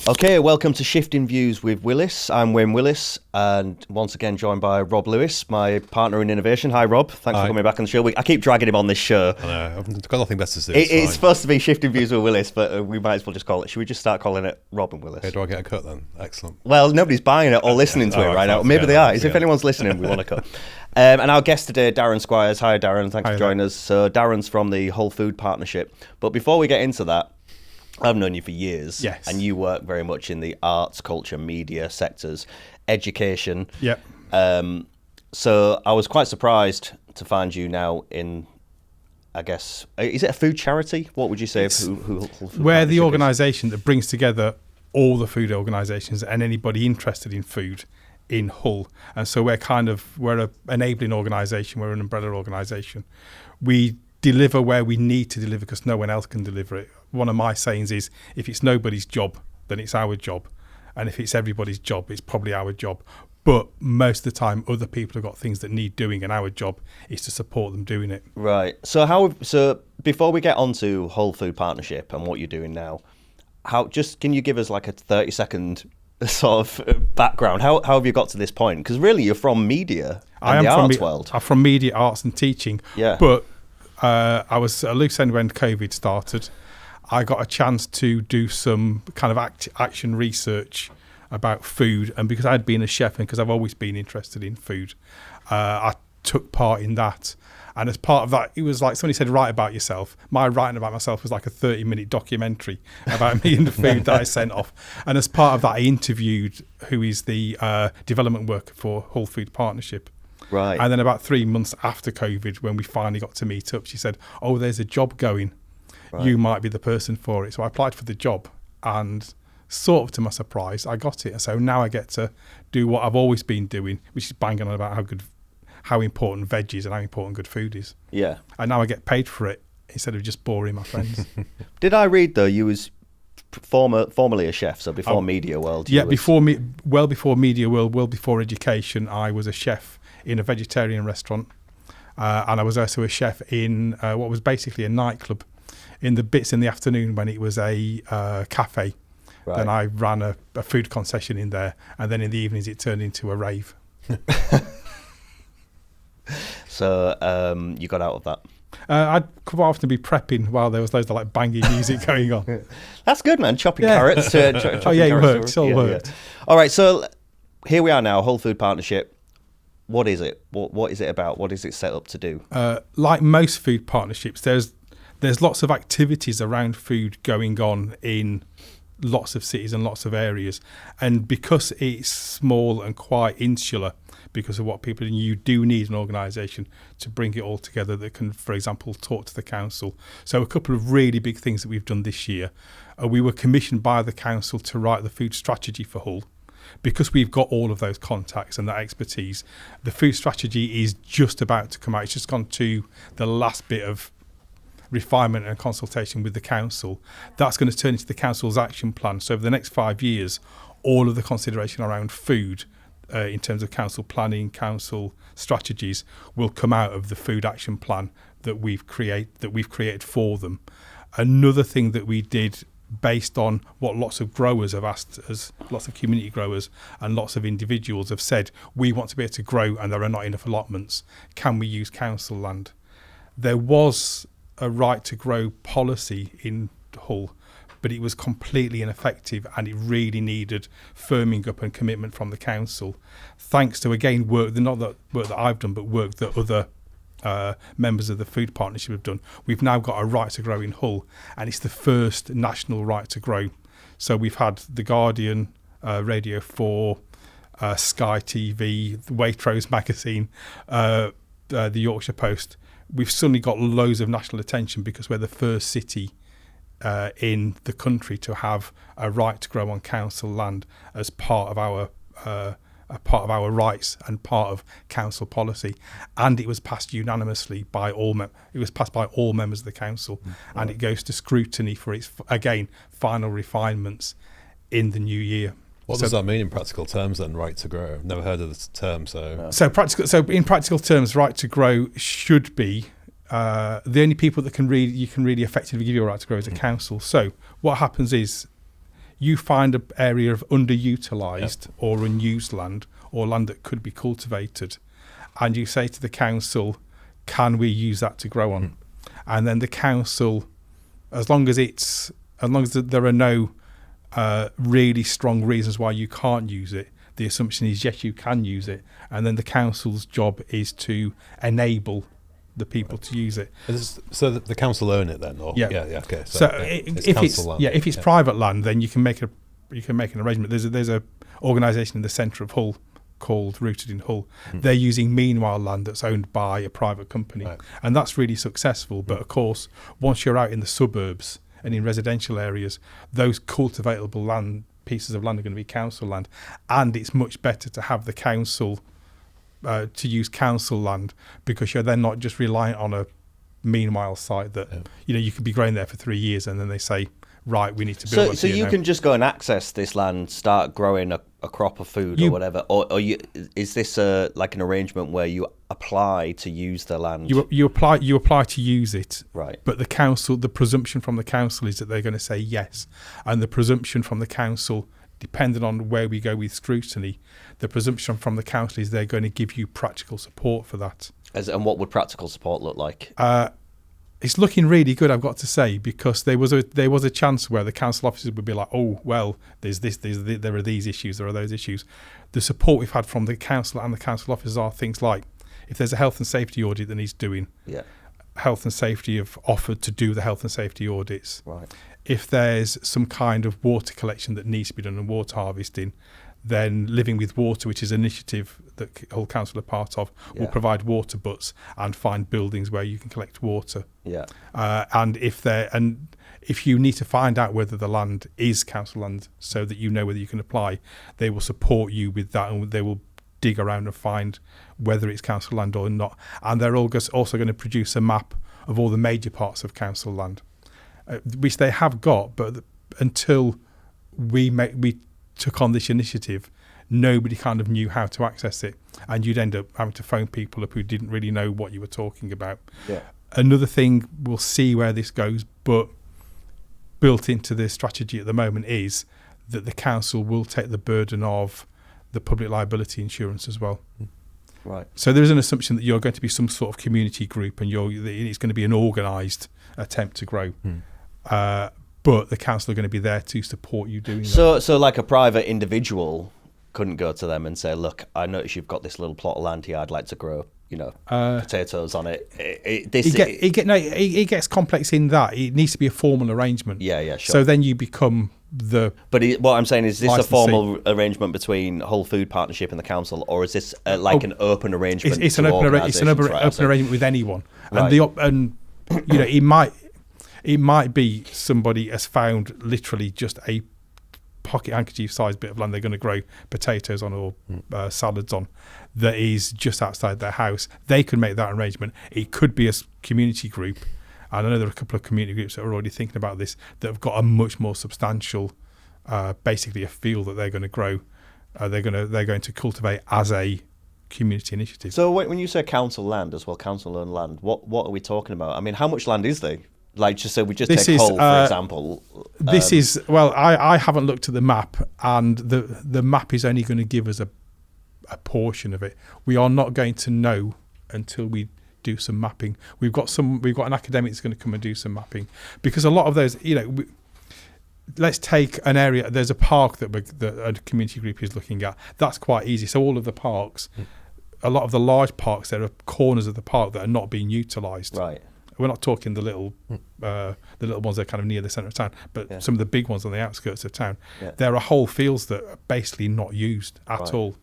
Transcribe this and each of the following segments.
Okay, welcome to Shifting Views with Willis. I'm Wayne Willis, and once again joined by Rob Lewis, my partner in innovation. Hi, Rob. Thanks for coming back on the show. I keep dragging him on this show. I know. I've got nothing better to do. It's supposed to be Shifting Views with Willis, but we might as well just call it. Should we just start calling it Rob and Willis? Okay, do I get a cut then? Excellent. Well, nobody's buying it or listening to it right now. Maybe they are. If anyone's listening, we want to cut. And our guest today, Darren Squires. Hi, Darren. Thanks for joining us. So Darren's from the Whole Food Partnership. But before we get into that, I've known you for years, yes, and you work very much in the arts, culture, media sectors, education. Yep. So I was quite surprised to find you now in, I guess, is it a food charity? What would you say? We're the organisation that brings together all the food organisations and anybody interested in food in Hull. And so we're an enabling organisation. We're an umbrella organisation. We deliver where we need to deliver because no one else can deliver it. One of my sayings is, if it's nobody's job, then it's our job. And if it's everybody's job, it's probably our job. But most of the time, other people have got things that need doing, and our job is to support them doing it. Right. So before we get on to Whole Food Partnership and what you're doing now, can you give us like a 30-second sort of background? How have you got to this point? Because really, you're from media and the arts world. I'm from media, arts and teaching. Yeah. But I was at a loose end when COVID started. I got a chance to do some kind of action research about food, and because I'd been a chef and because I've always been interested in food, I took part in that. And as part of that, it was like somebody said, write about yourself. My writing about myself was like a 30-minute documentary about me and the food that I sent off. And as part of that, I interviewed who is the development worker for Whole Food Partnership. Right. And then about 3 months after COVID, when we finally got to meet up, she said, oh, there's a job going. Right. You might be the person for it. So I applied for the job, and sort of to my surprise, I got it. And so now I get to do what I've always been doing, which is banging on about how important veg is and how important good food is. Yeah. And now I get paid for it instead of just boring my friends. Did I read, though, you was formerly a chef, so before Media World? Yeah, before Media World, well before education, I was a chef in a vegetarian restaurant. And I was also a chef in what was basically a nightclub in the bits in the afternoon when it was a cafe. Right. Then I ran a food concession in there, and then in the evenings it turned into a rave. So you got out of that? I'd quite often be prepping while there was loads of like banging music going on. That's good, man. Chopping carrots. It worked. It all worked. Yeah. All right, so here we are now, Whole Food Partnership. What is it? What is it about? What is it set up to do? Like most food partnerships, there's lots of activities around food going on in lots of cities and lots of areas. And because it's small and quite insular, because of what people do, you do need an organisation to bring it all together that can, for example, talk to the council. So a couple of really big things that we've done this year. We were commissioned by the council to write the food strategy for Hull. Because we've got all of those contacts and that expertise, the food strategy is just about to come out. It's just gone to the last bit of refinement and consultation with the council. That's going to turn into the council's action plan. So over the next 5 years, all of the consideration around food in terms of council planning, council strategies will come out of the food action plan that we've created for them. Another thing that we did based on what lots of growers have asked us, lots of community growers and lots of individuals have said, we want to be able to grow and there are not enough allotments. Can we use council land? There was a right to grow policy in Hull, but it was completely ineffective and it really needed firming up and commitment from the council. Thanks to, again, work that I've done, but work that other members of the food partnership have done. We've now got a right to grow in Hull, and it's the first national right to grow. So we've had The Guardian, Radio 4, Sky TV, Waitrose magazine, the Yorkshire Post. We've suddenly got loads of national attention because we're the first city in the country to have a right to grow on council land as part of our rights and part of council policy. And it was passed unanimously by all members of the council, and it goes to scrutiny for its final refinements in the new year. What does that mean in practical terms then, right to grow? I've never heard of the term. So in practical terms, right to grow should be the only people that you can really effectively give your right to grow is a council. So what happens is you find an area of underutilised or unused land, or land that could be cultivated, and you say to the council, can we use that to grow on? And then the council, as long as there are no really strong reasons why you can't use it, the assumption is yes, you can use it, and then the council's job is to enable the people to use it. So the council own it then, or okay. So if it's land. private land, then you can make an arrangement. There's a organisation in the centre of Hull called Rooted in Hull. They're using meanwhile land that's owned by a private company, and that's really successful. But of course, once you're out in the suburbs and in residential areas, those cultivatable land pieces of land are going to be council land, and it's much better to have the council to use council land, because you're then not just reliant on a meanwhile site that you could be growing there for 3 years and then they say, right, we need to build. So you can just go and access this land, start growing a crop of food or whatever, or is this like an arrangement where you apply to use the land? You apply to use it, right? But the presumption from the council is that they're going to say yes, and the presumption from the council, depending on where we go with scrutiny, the presumption from the council is they're going to give you practical support for that. And what would practical support look like? It's looking really good, I've got to say, because there was a chance where the council officers would be like, oh, well, there are these issues, there are those issues. The support we've had from the council and the council officers are things like, if there's a health and safety audit that needs doing, health and safety have offered to do the health and safety audits. Right. If there's some kind of water collection that needs to be done and water harvesting, then Living with Water, which is an initiative that Hull Council are part of, will provide water butts and find buildings where you can collect water. Yeah. And if you need to find out whether the land is council land so that you know whether you can apply, they will support you with that, and they will dig around and find whether it's council land or not. And they're also going to produce a map of all the major parts of council land, which they have got, but until we took on this initiative, nobody kind of knew how to access it, and you'd end up having to phone people up who didn't really know what you were talking about. Yeah. Another thing, we'll see where this goes, but built into the strategy at the moment is that the council will take the burden of the public liability insurance as well. Right. So there is an assumption that you're going to be some sort of community group, and it's going to be an organised attempt to grow. But the council are going to be there to support you doing that. So like a private individual couldn't go to them and say, look, I notice you've got this little plot of land here, I'd like to grow, potatoes on it. It gets complex in that it needs to be a formal arrangement. Yeah, sure. So then you become the... But what I'm saying is this a formal arrangement between Hull Food Partnership and the council, or is this an open arrangement? It's an open arrangement with anyone. Right. And it might be somebody has found literally just a pocket handkerchief sized bit of land they're going to grow potatoes on or salads on that is just outside their house. They could make that arrangement. It could be a community group, and I know there are a couple of community groups that are already thinking about this, that have got a much more substantial, basically a field that they're going to grow. They're going to cultivate as a community initiative. So when you say council land as well, council-owned land, what are we talking about? I mean, how much land is there? Like, just so we just take Hull, for example. This is, well, I haven't looked at the map, and the map is only going to give us a portion of it. We are not going to know until we do some mapping. We've got an academic that's going to come and do some mapping, because a lot of those, let's take an area. There's a park that a community group is looking at. That's quite easy. So all of the parks, a lot of the large parks, there are corners of the park that are not being utilised. Right. We're not talking the little ones that are kind of near the centre of town, but some of the big ones on the outskirts of town. Yeah. There are whole fields that are basically not used at all.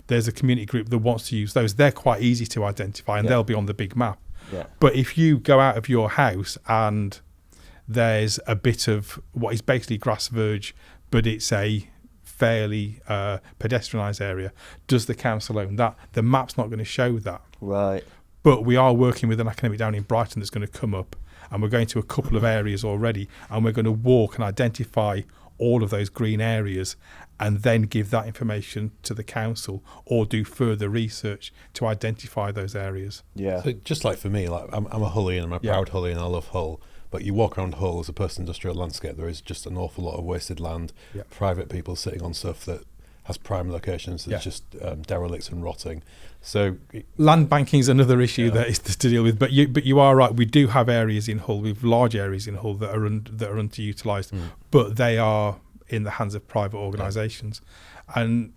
There's a community group that wants to use those. They're quite easy to identify, and they'll be on the big map. Yeah. But if you go out of your house and there's a bit of what is basically grass verge, but it's a fairly pedestrianised area, does the council own that? The map's not going to show that. Right. But we are working with an academic down in Brighton that's going to come up, and we're going to a couple of areas already, and we're going to walk and identify all of those green areas and then give that information to the council or do further research to identify those areas. Yeah. So just like for me, like I'm a Hullian, I'm a proud Hullian, I love Hull. But you walk around Hull as a post-industrial landscape, there is just an awful lot of wasted land, private people sitting on stuff that has prime locations that's just derelict and rotting. So land banking is another issue that is to deal with. But you are right. We do have areas in Hull. We have large areas in Hull that are underutilised, but they are in the hands of private organisations. And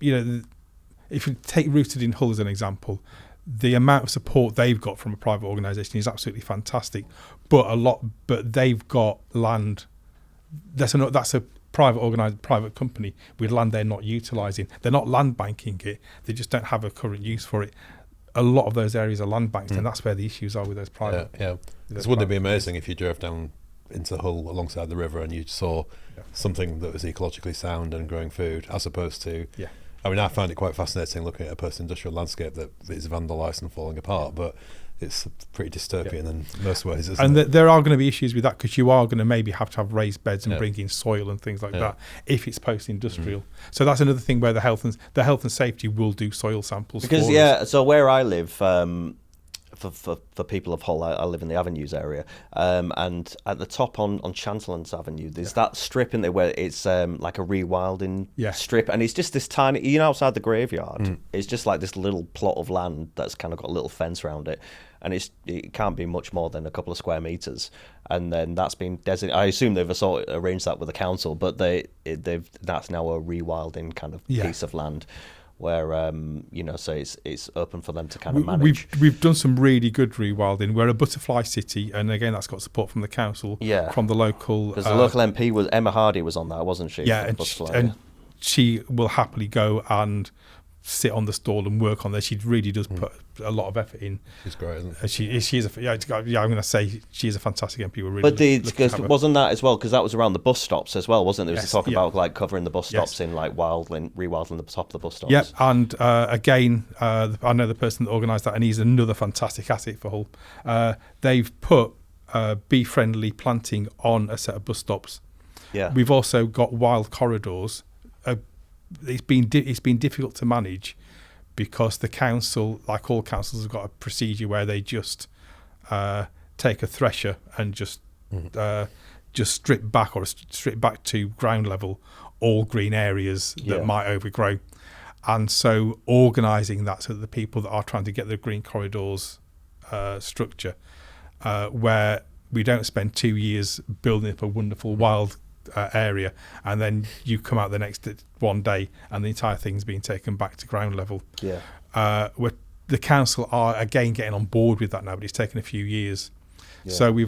if you take Rooted in Hull as an example, the amount of support they've got from a private organisation is absolutely fantastic. But they've got land. That's a private company with land they're not utilising. They're not land banking it. They just don't have a current use for it. A lot of those areas are land banked, and that's where the issues are with those private. Because wouldn't it be amazing if you drove down into Hull alongside the river and you saw something that was ecologically sound and growing food, as opposed to. I mean, I find it quite fascinating looking at a post-industrial landscape that is vandalised and falling apart, but it's pretty dystopian in most ways, isn't it? And there are going to be issues with that, because you are going to maybe have to have raised beds and bring in soil and things like that if it's post-industrial. So that's another thing where the health and safety will do soil samples. Because for us. So where I live, for people of Hull, I live in the Avenues area, and at the top on Chancelands Avenue, there's that strip in there where it's like a rewilding strip, and it's just this tiny, outside the graveyard, it's just like this little plot of land that's kind of got a little fence around it, and it can't be much more than a couple of square meters, and then that's been designated. I assume they've sort of arranged that with the council, but that's now a rewilding kind of piece of land. Where so it's open for them to kind of manage. We've done some really good rewilding. We're a butterfly city, and again that's got support from the council, from the local. Because the local MP was Emma Hardy was on that, wasn't she? Yeah, and she will happily go and sit on the stall and work on there. She really does put a lot of effort in. She's great, isn't she? I'm going to say she's a fantastic MP. We're really wasn't that as well? Because that was around the bus stops as well, wasn't there? There was talk about like covering the bus stops in like rewilding the top of the bus stops. Yep, and again, I know the person that organised that, and he's another fantastic asset for Hull. They've put bee-friendly planting on a set of bus stops. Yeah, we've also got wild corridors. It's been difficult to manage, because the council, like all councils, have got a procedure where they just take a thresher and just strip back to ground level all green areas that might overgrow, and so organising that so that the people that are trying to get the green corridors structure, where we don't spend 2 years building up a wonderful wild area, and then you come out the next one day and the entire thing's being taken back to ground level. Where the council are again getting on board with that now, but it's taken a few years. So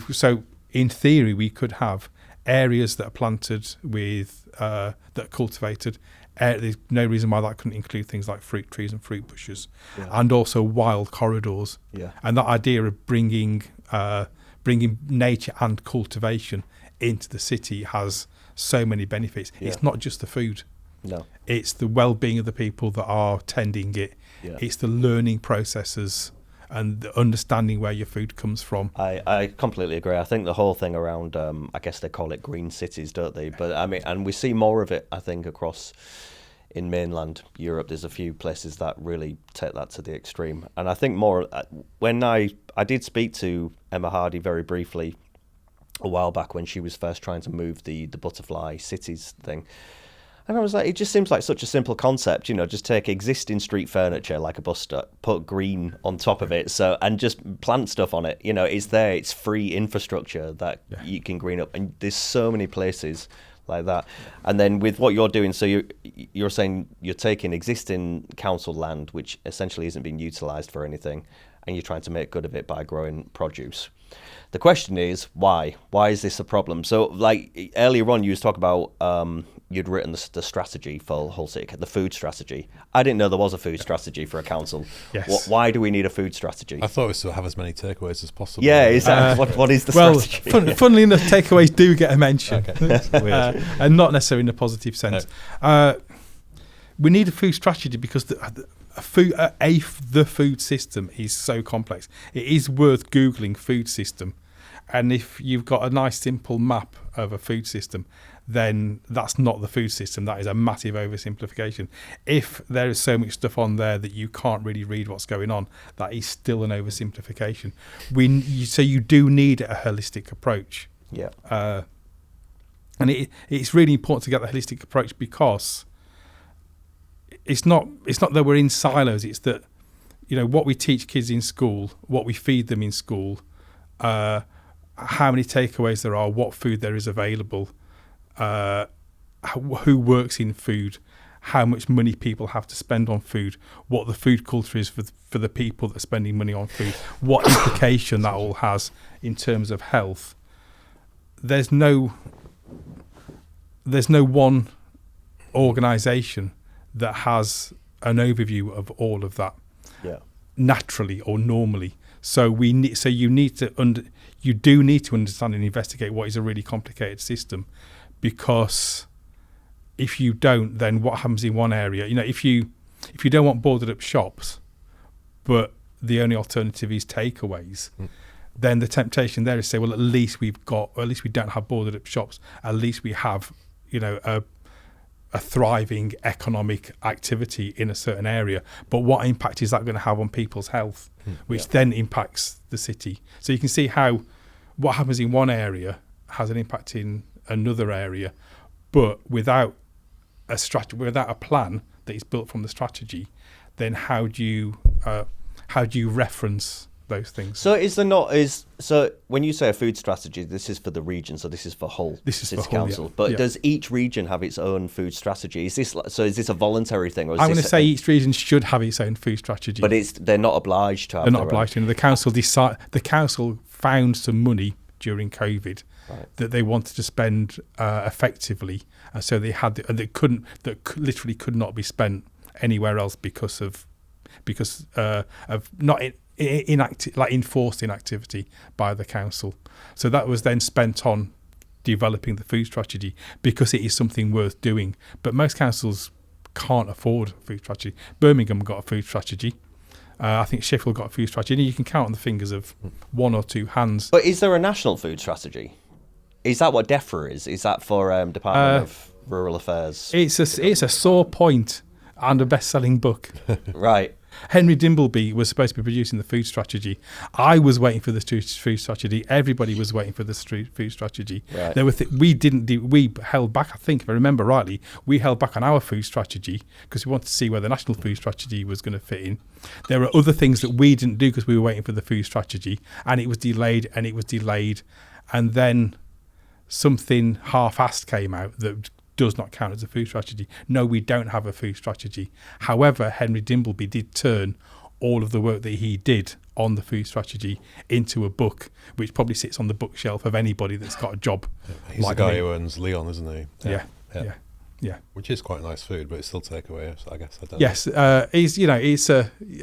in theory we could have areas that are planted with that are cultivated. There's no reason why that couldn't include things like fruit trees and fruit bushes, and also wild corridors. And that idea of bringing nature and cultivation into the city has so many benefits. It's not just the food. No, it's the well-being of the people that are tending it. It's the learning processes and the understanding where your food comes from. I completely agree. I think the whole thing around, I guess they call it green cities, don't they? But I mean, and we see more of it, I think, across in mainland Europe. There's a few places that really take that to the extreme. And I think more, when I did speak to Emma Hardy very briefly a while back when she was first trying to move the butterfly cities thing, and I was like, it just seems like such a simple concept, just take existing street furniture like a bus stop, put green on top of it, and just plant stuff on it. It's there, it's free infrastructure that you can green up, and there's so many places like that. And then with what you're doing, so you're saying you're taking existing council land, which essentially isn't being utilised for anything, and you're trying to make good of it by growing produce. The question is, why? Why is this a problem? So, like earlier on, you was talking about you'd written the strategy for Hull City, the food strategy. I didn't know there was a food strategy for a council. Yes. Why do we need a food strategy? I thought it was to have as many takeaways as possible. Yeah, exactly. What is the strategy? Funnily enough, takeaways do get a mention, and not necessarily in a positive sense. No. We need a food strategy because the food system is so complex. It is worth Googling food system, and if you've got a nice simple map of a food system, then that's not the food system. That is a massive oversimplification. If there is so much stuff on there that you can't really read what's going on, that is still an oversimplification. So you do need a holistic approach. Yeah. And it's really important to get the holistic approach, because it's not that we're in silos. It's that, what we teach kids in school, what we feed them in school, how many takeaways there are, what food there is available, who works in food, how much money people have to spend on food, what the food culture is for the people that are spending money on food, what implication that all has in terms of health. There's no one organisation that has an overview of all of that, naturally or normally. So you do need to understand and investigate what is a really complicated system, because if you don't, then what happens in one area? If you don't want boarded up shops, but the only alternative is takeaways. Then the temptation there is to say, well, at least we don't have boarded up shops. At least we have, a thriving economic activity in a certain area. But what impact is that going to have on people's health, which then impacts the city? So you can see how what happens in one area has an impact in another area, but without a strategy, without a plan that is built from the strategy, then how do you reference those things? So so when you say a food strategy, this is for the region, so this is for Hull City Council. Yeah. But does each region have its own food strategy? Is this a voluntary thing, or is I'm going to say each region should have its own food strategy, but they're not obliged to have. They're not obliged to. The council found some money during COVID that they wanted to spend effectively, and so they had literally could not be spent anywhere else because of not enforced inactivity by the council. So that was then spent on developing the food strategy, because it is something worth doing. But most councils can't afford a food strategy. Birmingham got a food strategy. I think Sheffield got a food strategy. And you can count on the fingers of one or two hands. But is there a national food strategy? Is that what DEFRA is? Is that for Department of Rural Affairs? It's a sore point and a best-selling book. Right. Henry Dimbleby was supposed to be producing the food strategy. I was waiting for the food strategy. Everybody was waiting for the food strategy. Right. There were we held back. I think, if I remember rightly, we held back on our food strategy because we wanted to see where the national food strategy was going to fit in. There were other things that we didn't do because we were waiting for the food strategy, and it was delayed, and then something half-assed came out that does not count as a food strategy. No, we don't have a food strategy. However, Henry Dimbleby did turn all of the work that he did on the food strategy into a book, which probably sits on the bookshelf of anybody that's got a job. He's the guy who owns Leon, isn't he? Yeah. Which is quite nice food, but it's still takeaway, so I guess I don't know.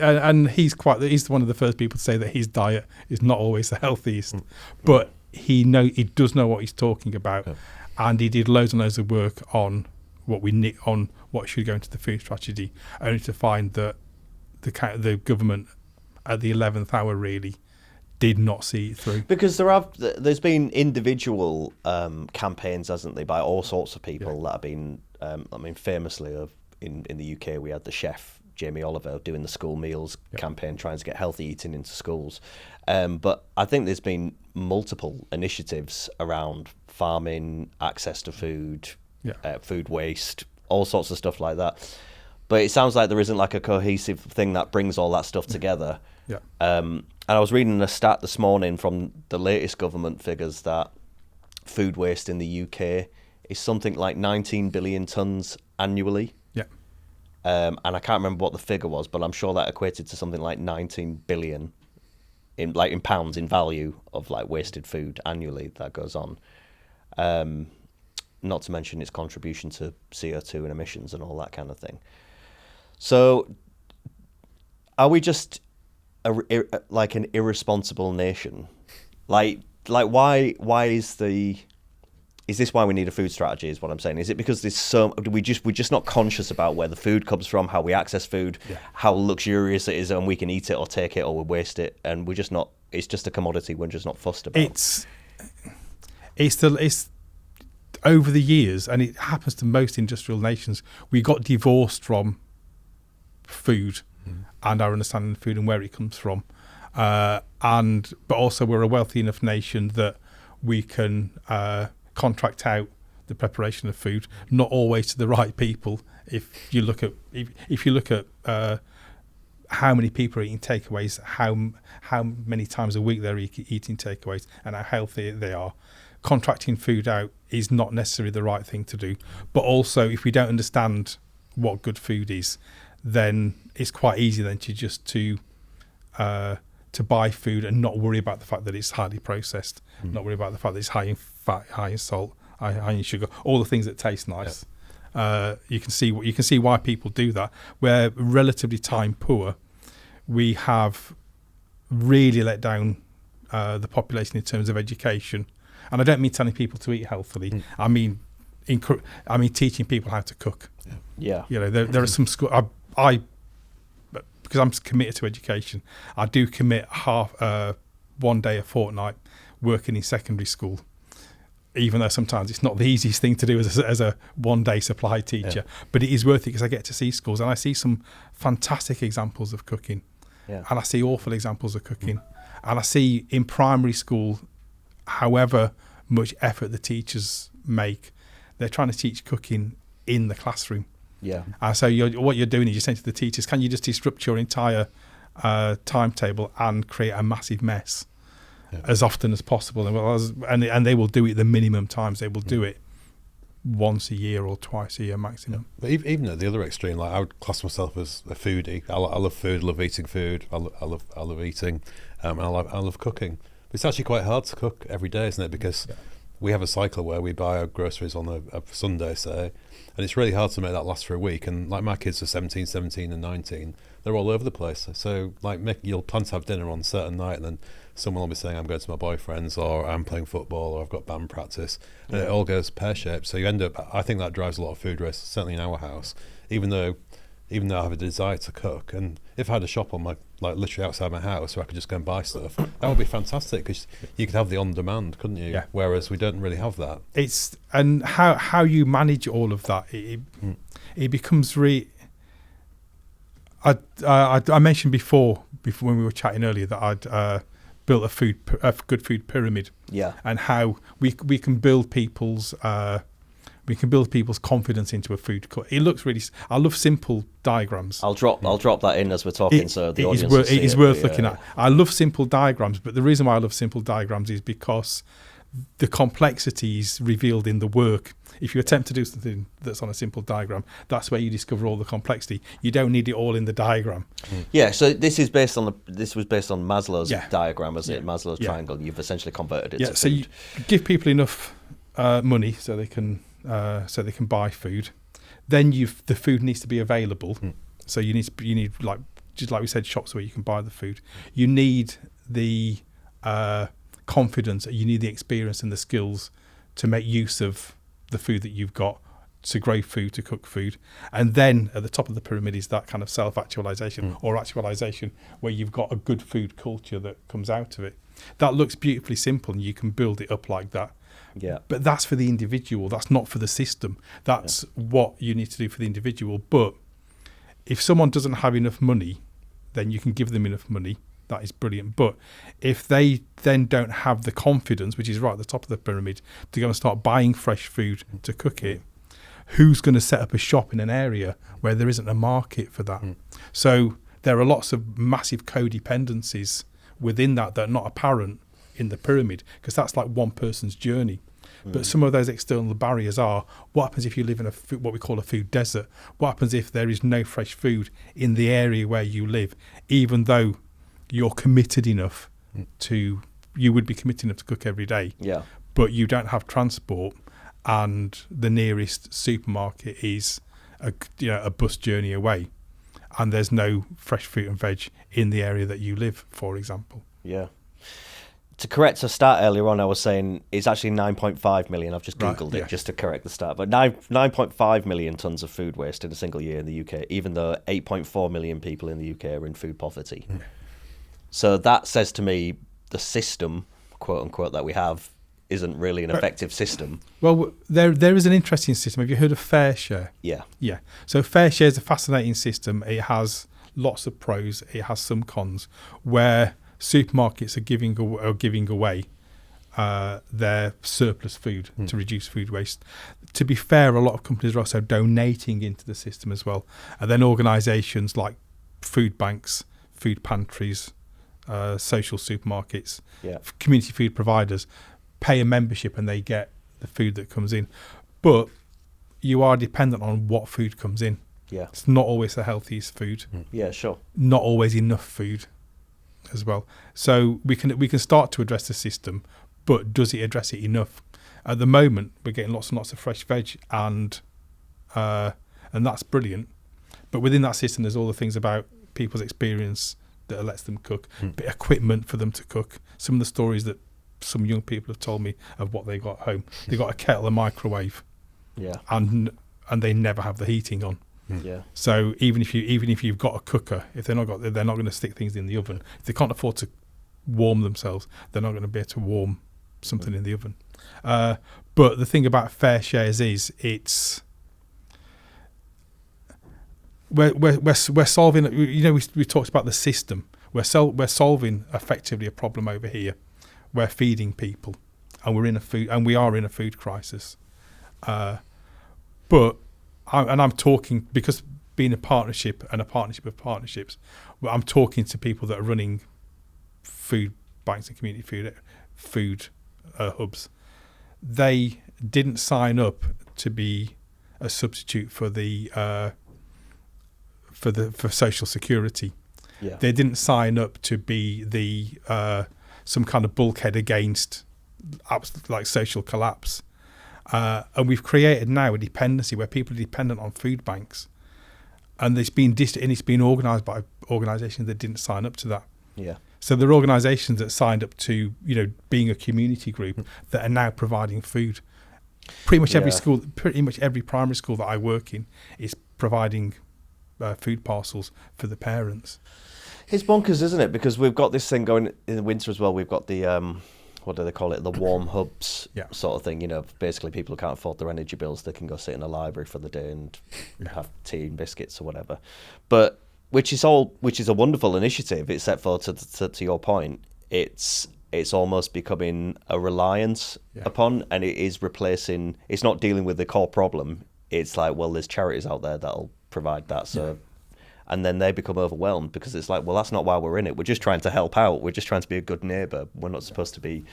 And he's one of the first people to say that his diet is not always the healthiest, but he does know what he's talking about. And he did loads and loads of work on what should go into the food strategy, only to find that the government at the 11th hour really did not see it through. Because there's been individual campaigns, hasn't there, by all sorts of people that have been. Famously, in the UK, we had the chef Jamie Oliver doing the school meals campaign, trying to get healthy eating into schools. But I think there's been multiple initiatives around farming, access to food, food waste, all sorts of stuff like that. But it sounds like there isn't like a cohesive thing that brings all that stuff together. Yeah. And I was reading a stat this morning from the latest government figures that food waste in the UK is something like 19 billion tonnes annually. Yeah. And I can't remember what the figure was, but I'm sure that equated to something like 19 billion in pounds in value of like wasted food annually that goes on. Not to mention its contribution to CO2 and emissions and all that kind of thing. So are we just like an irresponsible nation? Like why is this why we need a food strategy, is what I'm saying? Is it because we're just not conscious about where the food comes from, how we access food, how luxurious it is, and we can eat it or take it or we waste it, and we're just not, it's just a commodity we're just not fussed about? over the years, and it happens to most industrial nations, we got divorced from food and our understanding of food and where it comes from. But also we're a wealthy enough nation that we can contract out the preparation of food, not always to the right people. If you look at how many people are eating takeaways, how many times a week they're eating takeaways, and how healthy they are, contracting food out is not necessarily the right thing to do. But also, if we don't understand what good food is, then it's quite easy then to buy food and not worry about the fact that it's highly processed, not worry about the fact that it's high in fat, high in salt, high in sugar, all the things that taste nice. You can see why people do that. We're relatively time poor. We have really let down the population in terms of education, and I don't mean telling people to eat healthily. I mean teaching people how to cook. Yeah. You know, there are some schools. Because I'm committed to education, I do commit one day a fortnight working in secondary school, even though sometimes it's not the easiest thing to do as a one-day supply teacher. But it is worth it because I get to see schools and I see some fantastic examples of cooking, and I see awful examples of cooking, and I see in primary school, however much effort the teachers make, they're trying to teach cooking in the classroom. So what you're doing is you're saying to the teachers, can you just disrupt your entire timetable and create a massive mess as often as possible? And they will do it the minimum times. They will do it once a year or twice a year maximum. But even at the other extreme, like I would class myself as a foodie. I love food, love eating food. I love eating, and I love cooking. But it's actually quite hard to cook every day, isn't it? Because we have a cycle where we buy our groceries on a Sunday, say, and it's really hard to make that last for a week. And like my kids are 17 and 19, they're all over the place. So like you'll plan to have dinner on a certain night, and then someone will be saying, I'm going to my boyfriend's, or I'm playing football, or I've got band practice, and it all goes pear-shaped. So you end up, I think that drives a lot of food waste, certainly in our house, even though I have a desire to cook. And if I had a shop on my, like literally outside my house where I could just go and buy stuff, that would be fantastic, because you could have the on-demand, couldn't you? Whereas we don't really have that. And how you manage all of that, it becomes really... I mentioned before when we were chatting earlier that I'd built a good food pyramid, and how we can build people's confidence into a food cook. It looks really. I love simple diagrams. I'll drop that in as we're talking, so the audience will see it is worth looking at. I love simple diagrams, but the reason why I love simple diagrams is because the complexity is revealed in the work. If you attempt to do something that's on a simple diagram, that's where you discover all the complexity. You don't need it all in the diagram. Yeah, so this was based on Maslow's diagram, was it? Maslow's triangle. You've essentially converted it to food. So you give people enough money so they can buy food. Then the food needs to be available. So you need like, just like we said, shops where you can buy the food. You need the confidence, you need the experience and the skills to make use of the food that you've got, to grow food, to cook food. And then at the top of the pyramid is that kind of self-actualization or actualization, where you've got a good food culture that comes out of it. That looks beautifully simple, and you can build it up like that. But that's for the individual, that's not for the system. That's what you need to do for the individual. But if someone doesn't have enough money, then you can give them enough money. That is brilliant. But if they then don't have the confidence, which is right at the top of the pyramid, to go and start buying fresh food to cook it, who's going to set up a shop in an area where there isn't a market for that? So there are lots of massive codependencies within that are not apparent in the pyramid, because that's like one person's journey. But some of those external barriers are, what happens if you live in what we call a food desert? What happens if there is no fresh food in the area where you live, even though you're committed enough you would be committed enough to cook every day, but you don't have transport, and the nearest supermarket is a bus journey away, and there's no fresh fruit and veg in the area that you live, for example. To start earlier on, I was saying it's actually 9.5 million. I've just Googled it just to correct the start. But 9.5 million tonnes of food waste in a single year in the UK, even though 8.4 million people in the UK are in food poverty. So that says to me the system, quote unquote, that we have isn't really an effective system. Well, there is an interesting system. Have you heard of fair share? Yeah. Yeah. So fair share is a fascinating system. It has lots of pros. It has some cons, where supermarkets are giving away their surplus food to reduce food waste. To be fair, a lot of companies are also donating into the system as well. And then organisations like food banks, food pantries, social supermarkets, community food providers pay a membership and they get the food that comes in. But you are dependent on what food comes in. Yeah. It's not always the healthiest food. Yeah, sure. Not always enough food as well. So we can start to address the system, but does it address it enough? At the moment, we're getting lots and lots of fresh veg, and that's brilliant. But within that system, there's all the things about people's experience that lets them cook, bit equipment for them to cook. Some of the stories that some young people have told me of what they got home. They got a kettle, a microwave, and they never have the heating on. Yeah. So even if you've got a cooker, if they're not going to stick things in the oven. If they can't afford to warm themselves, they're not going to be able to warm something in the oven. But the thing about fair shares is we're solving. We talked about the system. We're solving effectively a problem over here. We're feeding people, and we are in a food crisis. But I'm talking, because being a partnership and a partnership of partnerships, I'm talking to people that are running food banks and community food hubs. They didn't sign up to be a substitute for for social security. Yeah. They didn't sign up to be some kind of bulkhead against like social collapse. And we've created now a dependency where people are dependent on food banks, and it's been organised by organisations that didn't sign up to that. Yeah. So there are organisations that signed up to being a community group that are now providing food. Pretty much every school, pretty much every primary school that I work in is providing food parcels for the parents. It's bonkers, isn't it? Because we've got this thing going in the winter as well. We've got the what do they call it? The warm hubs sort of thing. Basically people who can't afford their energy bills, they can go sit in a library for the day and have tea and biscuits or whatever. But which is a wonderful initiative, except for to your point, it's almost becoming a reliance upon, and it is replacing. It's not dealing with the core problem. It's like, well, there's charities out there that'll provide that. So. And then they become overwhelmed because it's like, well, that's not why we're in it. We're just trying to help out. We're just trying to be a good neighbour. We're not supposed to be,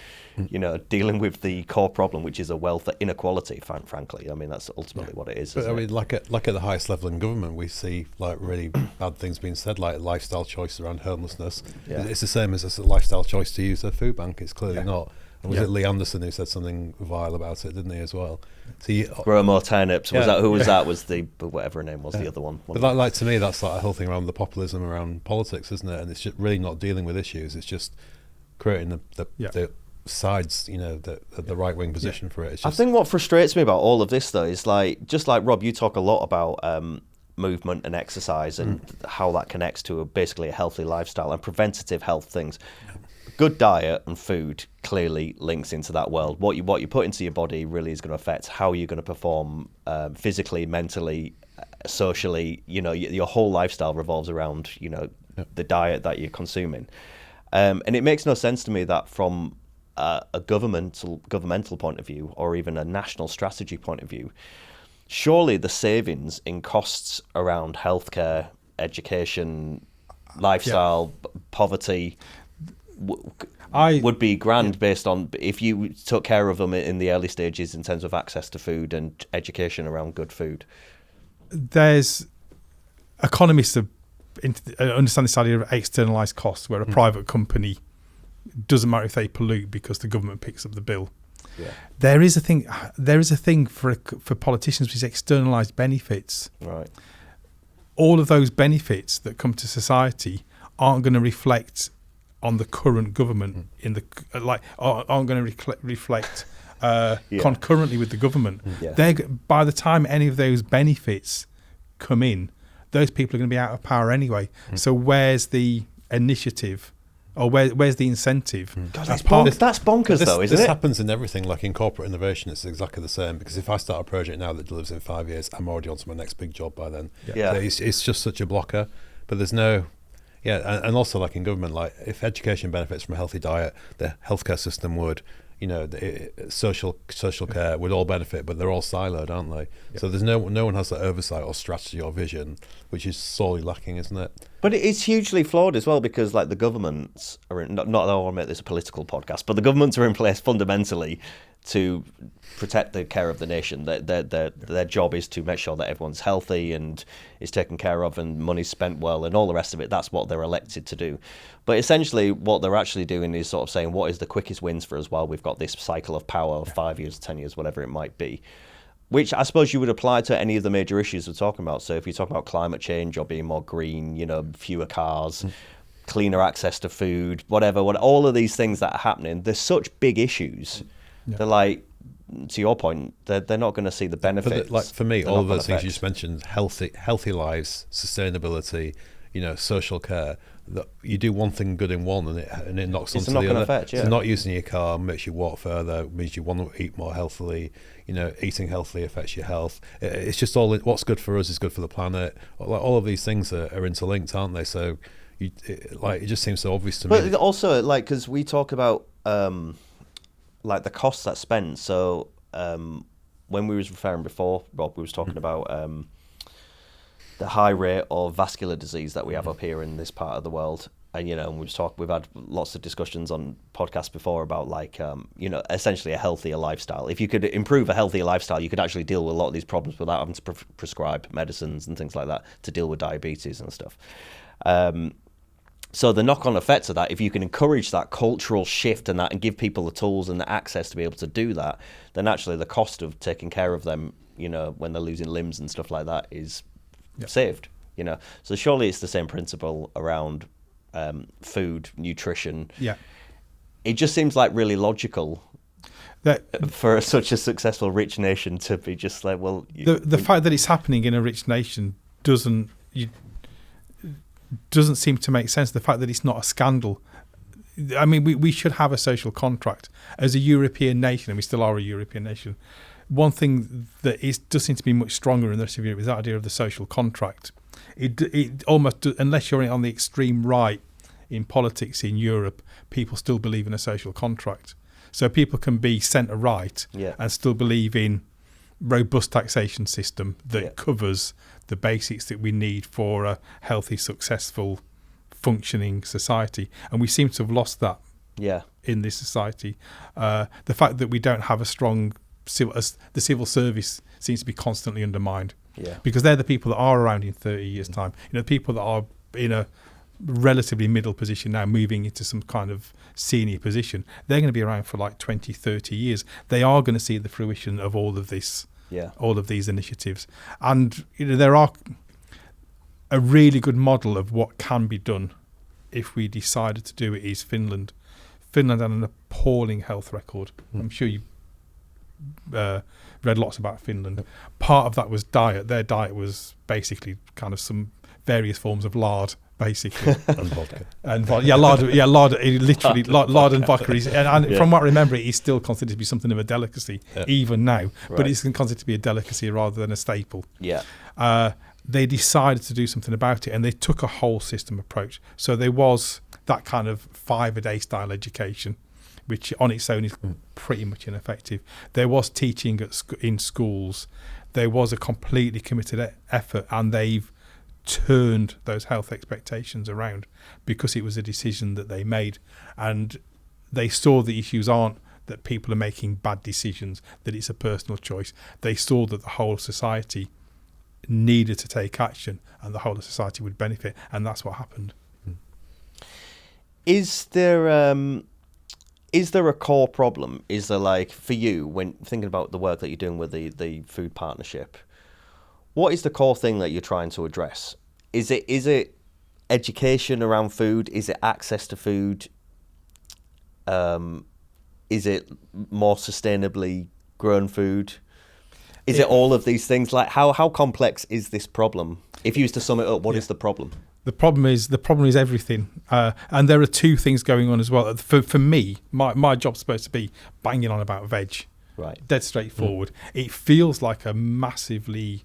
dealing with the core problem, which is a wealth inequality. Frankly, I mean, that's ultimately what it is. But I mean, like at the highest level in government, we see like really bad things being said, like lifestyle choice around homelessness. Yeah. It's the same as a lifestyle choice to use a food bank. It's clearly not. And was it Lee Anderson who said something vile about it, didn't he, as well? So grow more turnips. Was that who was that? Was the whatever her name was the other one? But like to me, that's like a whole thing around the populism around politics, isn't it? And it's just really not dealing with issues. It's just creating the sides, the right wing position for it. It's just, I think what frustrates me about all of this though is just like Rob, you talk a lot about movement and exercise and how that connects to basically a healthy lifestyle and preventative health things. Good diet and food clearly links into that world. What you put into your body really is going to affect how you're going to perform physically, mentally, socially. Your whole lifestyle revolves around the diet that you're consuming, and it makes no sense to me that from a governmental point of view or even a national strategy point of view, surely the savings in costs around healthcare, education, lifestyle, poverty would be grand based on if you took care of them in the early stages in terms of access to food and education around good food. There's economists that understand this idea of externalised costs, where a private company doesn't matter if they pollute because the government picks up the bill. Yeah. There is a thing for politicians, which is externalised benefits. Right. All of those benefits that come to society aren't going to reflect on the current government aren't going to reflect concurrently with the government. By the time any of those benefits come in, those people are going to be out of power anyway. So where's the initiative or where's the incentive? God, that's bonkers, though, isn't this it? happens in everything. Like in corporate innovation, it's exactly the same. Because if I start a project now that delivers in 5 years, I'm already on to my next big job by then. Yeah. So it's just such a blocker. But there's no, and also like in government, like if education benefits from a healthy diet, the healthcare system would. Social care would all benefit, but they're all siloed, aren't they? Yep. So there's no one has that oversight or strategy or vision, which is sorely lacking, isn't it? But it's hugely flawed as well, because like the governments are not that I want to make this a political podcast, but the governments are in place fundamentally to protect the care of the nation. Their job is to make sure that everyone's healthy and is taken care of and money's spent well and all the rest of it. That's what they're elected to do. But essentially what they're actually doing is sort of saying, what is the quickest wins for us while we've got this cycle of power of 5 years, 10 years, whatever it might be. Which I suppose you would apply to any of the major issues we're talking about. So if you talk about climate change or being more green, fewer cars, cleaner access to food, whatever, all of these things that are happening, they're such big issues. Yeah. They're like, to your point, they're not going to see the benefits. Like for me, all of those things you just mentioned, healthy lives, sustainability, social care. That you do one thing good in one, and it knocks onto the other. Effect, yeah. So not using your car makes you walk further, means you want to eat more healthily. Eating healthily affects your health. It's just all what's good for us is good for the planet. Like all of these things are interlinked, aren't they? So it just seems so obvious to me. But also, like, because we talk about like the costs that spend. So when we was referring before, Rob, we was talking about the high rate of vascular disease that we have up here in this part of the world. And, we've had lots of discussions on podcasts before about like, essentially a healthier lifestyle. If you could improve a healthier lifestyle, you could actually deal with a lot of these problems without having to prescribe medicines and things like that to deal with diabetes and stuff. So the knock-on effects of that, if you can encourage that cultural shift and give people the tools and the access to be able to do that, then actually the cost of taking care of them, when they're losing limbs and stuff like that is saved. So surely it's the same principle around food, nutrition. Yeah, it just seems like really logical that for such a successful rich nation to be just like, well, the fact that it's happening in a rich nation doesn't seem to make sense. The fact that it's not a scandal. I mean, we should have a social contract as a European nation, and we still are a European nation. One thing that does seem to be much stronger in the rest of Europe is that idea of the social contract. It almost, unless you're on the extreme right in politics in Europe, people still believe in a social contract. So people can be centre right and still believe in robust taxation system that covers the basics that we need for a healthy, successful, functioning society. And we seem to have lost that in this society. The fact that we don't have a strong the civil service seems to be constantly undermined. Because they're the people that are around in 30 years' time. People that are in a relatively middle position now moving into some kind of senior position, they're going to be around for like 20, 30 years. They are going to see the fruition of all of this, all of these initiatives. And there are a really good model of what can be done if we decided to do it is Finland. Finland had an appalling health record. I'm sure you read lots about Finland. Part of that was diet. Their diet was basically kind of some various forms of lard, basically, and vodka. Lard. Literally, lard and vodka. And from what I remember, it is still considered to be something of a delicacy, even now. Right. But it's considered to be a delicacy rather than a staple. They decided to do something about it, and they took a whole system approach. So there was that kind of 5-a-day style education, which on its own is pretty much ineffective. There was teaching in schools. There was a completely committed effort, and they've turned those health expectations around because it was a decision that they made. And they saw the issues aren't that people are making bad decisions, that it's a personal choice. They saw that the whole society needed to take action and the whole of society would benefit, and that's what happened. Is there a core problem? Is there, like, for you, when thinking about the work that you're doing with the food partnership, what is the core thing that you're trying to address? Is it education around food? Is it access to food? Is it more sustainably grown food? Is it all of these things? Like, how complex is this problem? If you was to sum it up, what is the problem? The problem is everything, and there are two things going on as well. For me, my job's supposed to be banging on about veg, Right. dead straightforward. It feels like a massively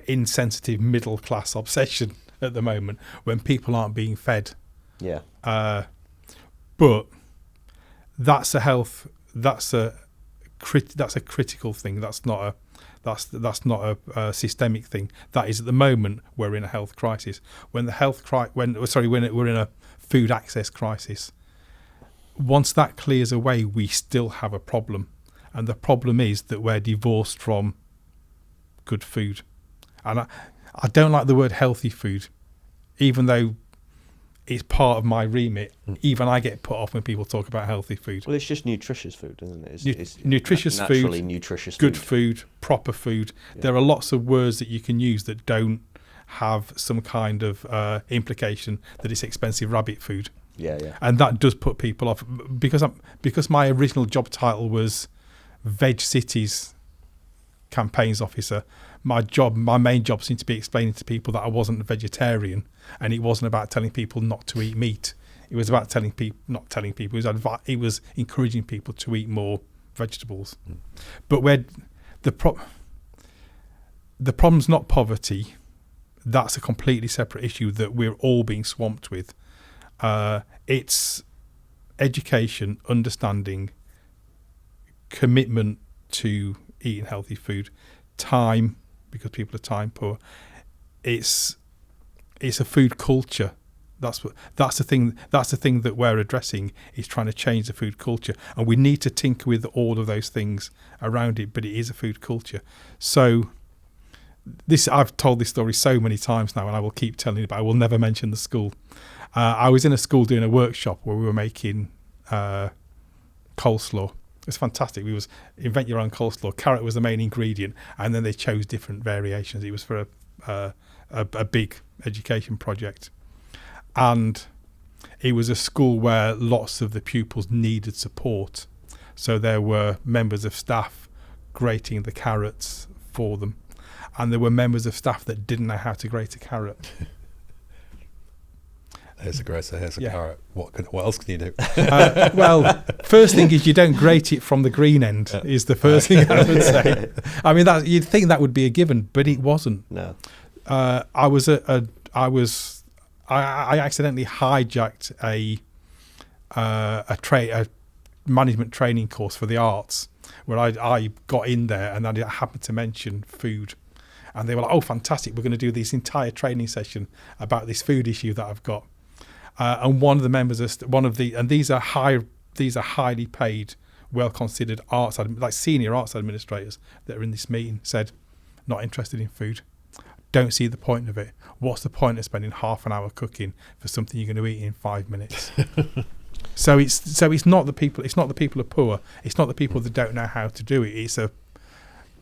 insensitive middle class obsession at the moment when people aren't being fed. Yeah. But that's a critical thing. That's not a systemic thing. That is, at the moment we're in a health crisis. When we're in a food access crisis. Once that clears away, we still have a problem, and the problem is that we're divorced from good food. And I don't like the word healthy food, even though it's part of my remit. Even I get put off when people talk about healthy food. Well, it's just nutritious food, isn't it? It's nutritious naturally food, nutritious good food, proper food. Yeah. There are lots of words that you can use that don't have some kind of implication that it's expensive rabbit food. Yeah, yeah. And that does put people off, because my original job title was Veg Cities campaigns officer. My main job seemed to be explaining to people that I wasn't a vegetarian, and it wasn't about telling people not to eat meat. It was about it was encouraging people to eat more vegetables. But where the problem's not poverty, that's a completely separate issue that we're all being swamped with. It's education, understanding, commitment to eating healthy food, time, because people are time poor. It's a food culture. That's the thing that we're addressing, is trying to change the food culture, and we need to tinker with all of those things around it. But it is a food culture. So I've told this story so many times now, and I will keep telling it, but I will never mention the school. I was in a school doing a workshop where we were making coleslaw. It's fantastic. We was invent your own coleslaw. Carrot was the main ingredient, and then they chose different variations. It was for a big education project, and it was a school where lots of the pupils needed support. So there were members of staff grating the carrots for them, and there were members of staff that didn't know how to grate a carrot. Here's a grater, here's a carrot. What else can you do? Well, first thing is you don't grate it from the green end. Is the first thing I would say. I mean, you'd think that would be a given, but it wasn't. No. I accidentally hijacked a management training course for the arts, where I got in there and I happened to mention food, and they were like, "Oh, fantastic! We're going to do this entire training session about this food issue that I've got." And one of the members, and these are highly paid, well considered senior arts administrators that are in this meeting, said, "Not interested in food. Don't see the point of it. What's the point of spending half an hour cooking for something you're going to eat in 5 minutes?" So it's not the people. It's not the people who are poor. It's not the people that don't know how to do it. It's one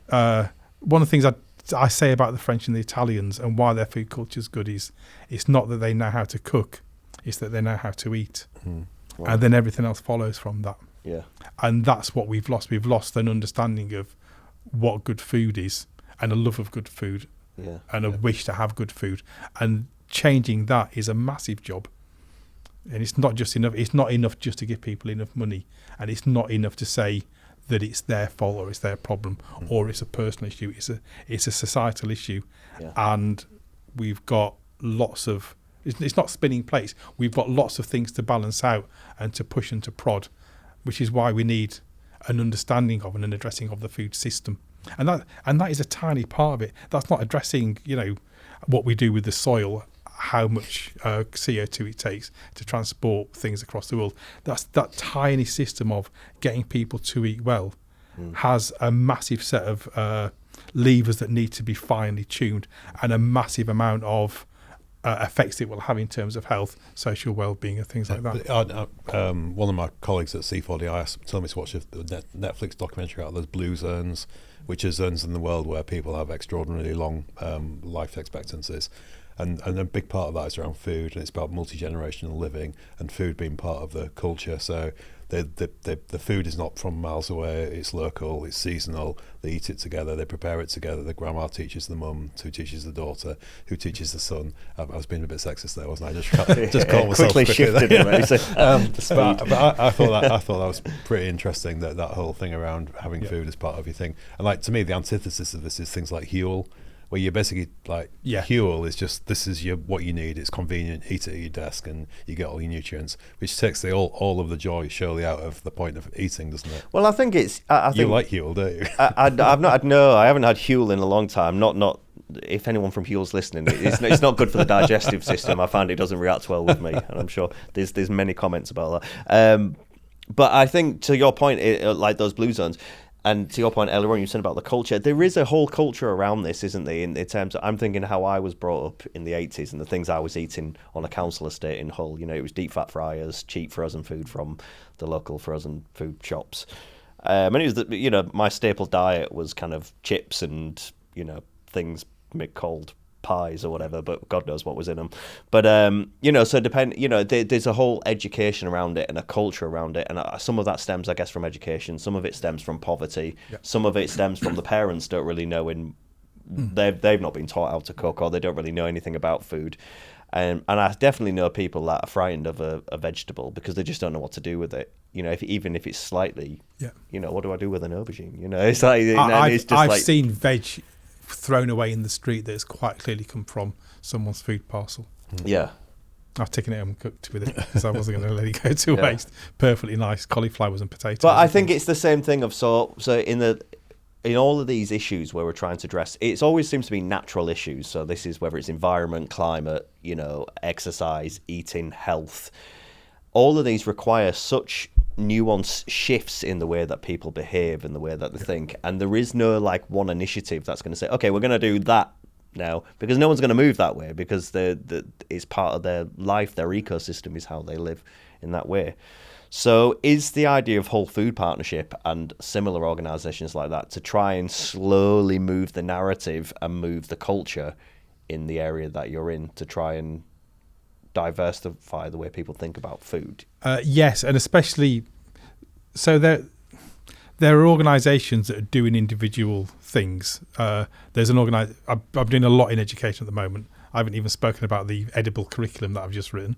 of the things I say about the French and the Italians and why their food culture is good is it's not that they know how to cook. It's that they know how to eat. Wow. And then everything else follows from that. Yeah. And that's what we've lost. We've lost an understanding of what good food is, and a love of good food, and a wish to have good food. And changing that is a massive job. And it's not just enough. It's not enough just to give people enough money, and it's not enough to say that it's their fault or it's their problem or it's a personal issue. It's a societal issue, and we've got lots of. It's not spinning plates. We've got lots of things to balance out and to push and to prod, which is why we need an understanding of and an addressing of the food system. And that is a tiny part of it. That's not addressing, what we do with the soil, how much CO2 it takes to transport things across the world. That tiny system of getting people to eat well has a massive set of levers that need to be finely tuned, and a massive amount of effects it will have in terms of health, social well-being, and things like that. One of my colleagues at C4DI told me to watch a Netflix documentary out of those blue zones, which are zones in the world where people have extraordinarily long life expectancies. And a big part of that is around food, and it's about multi-generational living and food being part of the culture. So the food is not from miles away. It's local. It's seasonal. They eat it together. They prepare it together. The grandma teaches the mum, who teaches the daughter, who teaches the son. I was being a bit sexist there, wasn't I? Just call myself quickly shifted. But I thought that was pretty interesting. That whole thing around having food as part of your thing. And like, to me, the antithesis of this is things like Huel, where you're basically like, Huel is just, this is what you need. It's convenient. Eat it at your desk and you get all your nutrients, which takes all of the joy surely out of the point of eating, doesn't it? Well, I think it's. I think you like Huel, don't you? I've not. No, I haven't had Huel in a long time. Not. If anyone from Huel's listening, it's not good for the digestive system. I find it doesn't react well with me, and I'm sure there's many comments about that. But I think, to your point, like those blue zones. And to your point earlier on, you said about the culture. There is a whole culture around this, isn't there? In terms of, I'm thinking how I was brought up in the 80s and the things I was eating on a council estate in Hull. You know, it was deep fat fryers, cheap frozen food from the local frozen food shops. And it was, my staple diet was kind of chips and, things called pies or whatever, but God knows what was in them. But so there's a whole education around it and a culture around it, and some of that stems, I guess, from education. Some of it stems from poverty. Some of it stems from the parents don't really know, they've not been taught how to cook, or they don't really know anything about food. And I definitely know people that are frightened of a vegetable because they just don't know what to do with it. Even if it's slightly, what do I do with an aubergine? It's like I've seen veg thrown away in the street that has quite clearly come from someone's food parcel. Yeah. I've taken it home and cooked with it because I wasn't going to let it go to waste. Perfectly nice cauliflowers and potatoes. But I think it's the same thing of so in all of these issues where we're trying to address, it always seems to be natural issues. So this is whether it's environment, climate, exercise, eating, health. All of these require such nuanced shifts in the way that people behave and the way that they think, and there is no like one initiative that's going to say, okay, we're going to do that now, because no one's going to move that way, because it's part of their life, their ecosystem is how they live in that way. So is the idea of Whole Food Partnership and similar organisations like that to try and slowly move the narrative and move the culture in the area that you're in to try and diversify the way people think about food? Yes, and especially so there are organisations that are doing individual things. There's I'm doing a lot in education at the moment. I haven't even spoken about the edible curriculum that I've just written.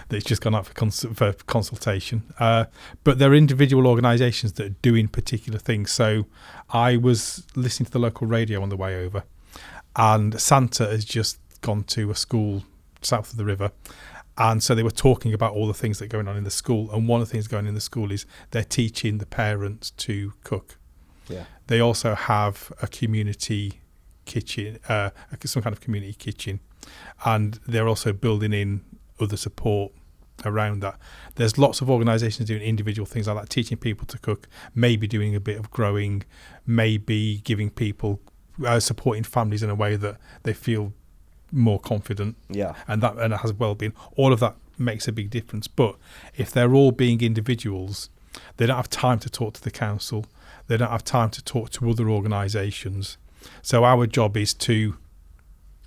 That's just gone out for consultation. But there are individual organisations that are doing particular things. So I was listening to the local radio on the way over, and Santa has just gone to a school south of the river. And so they were talking about all the things that are going on in the school. And one of the things going on in the school is they're teaching the parents to cook. Yeah. They also have a community kitchen, some kind of community kitchen. And they're also building in other support around that. There's lots of organisations doing individual things like that, teaching people to cook, maybe doing a bit of growing, maybe giving people, supporting families in a way that they feel more confident, and it has well-being. All of that makes a big difference. But if they're all being individuals, they don't have time to talk to the council. They don't have time to talk to other organisations. So our job is to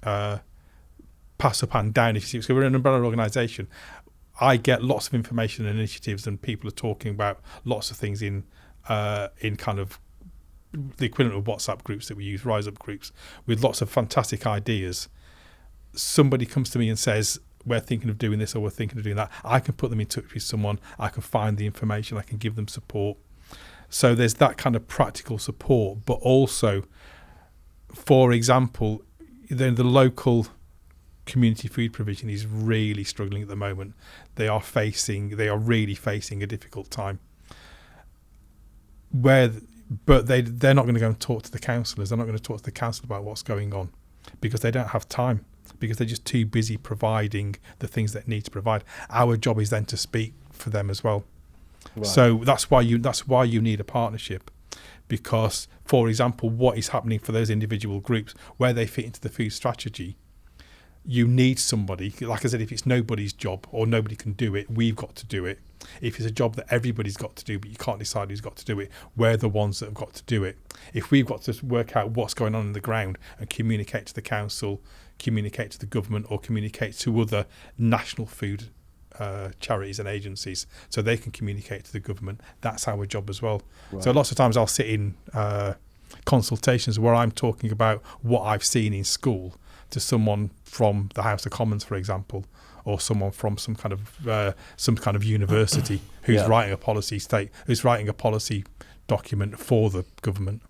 pass up and down. If you see, so we're an umbrella organisation. I get lots of information and initiatives, and people are talking about lots of things in kind of the equivalent of WhatsApp groups that we use, Rise Up groups, with lots of fantastic ideas. Somebody comes to me and says, we're thinking of doing this or we're thinking of doing that. I can put them in touch with someone. I can find the information. I can give them support. So there's that kind of practical support. But also, for example, the local community food provision is really struggling at the moment. They are really facing a difficult time. But they're not going to go and talk to the councillors. They're not going to talk to the council about what's going on because they don't have time, because they're just too busy providing the things that need to provide. Our job is then to speak for them as well. Right. So that's why you need a partnership, because, for example, what is happening for those individual groups where they fit into the food strategy, you need somebody. Like I said, if it's nobody's job or nobody can do it, we've got to do it. If it's a job that everybody's got to do, but you can't decide who's got to do it, we're the ones that have got to do it. If we've got to work out what's going on in the ground and communicate to the council, communicate to the government, or communicate to other national food charities and agencies, so they can communicate to the government. That's our job as well. Right. So lots of times I'll sit in consultations where I'm talking about what I've seen in school to someone from the House of Commons, for example, or someone from some kind of university who's writing a policy document for the government.